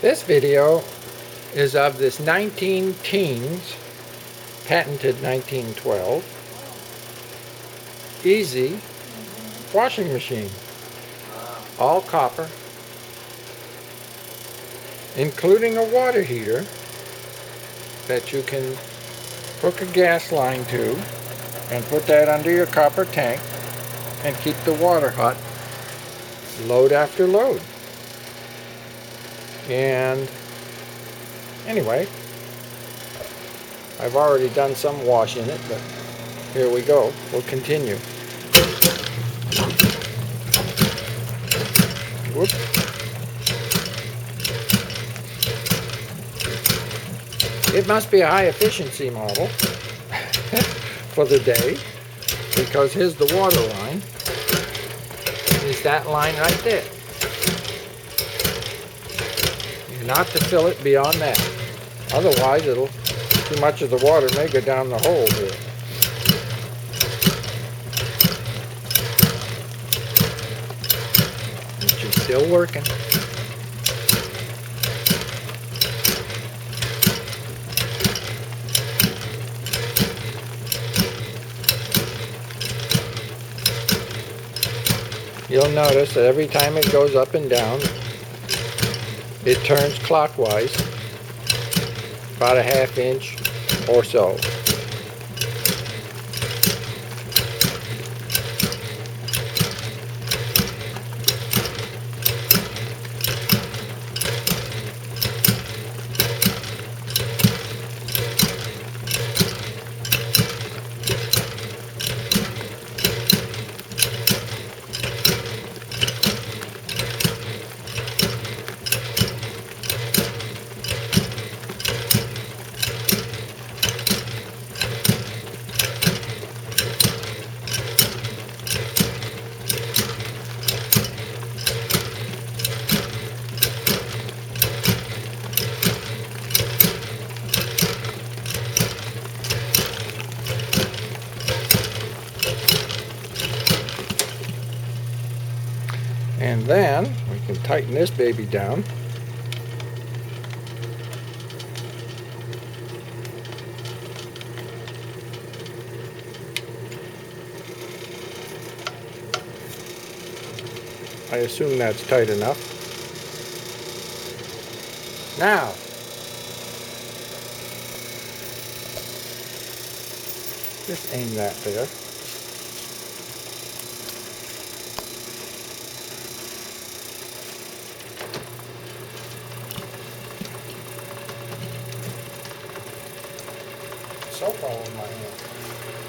This video is of this 19 Teens, patented 1912, easy washing machine. All copper, including a water heater that you can hook a gas line to and put that under your copper tank and keep the water hot load after load. And anyway, I've already done some wash in it, but here we go. We'll continue. Whoop. It must be a high efficiency model for the day, because here's the water line. Is that line right there. You're not to fill it beyond that. Otherwise, too much of the water may go down the hole here. But you're still working. You'll notice that every time it goes up and down, it turns clockwise about a ½ inch or so. And then we can tighten this baby down. I assume that's tight enough. Now, just aim that there. Soap all in my hand.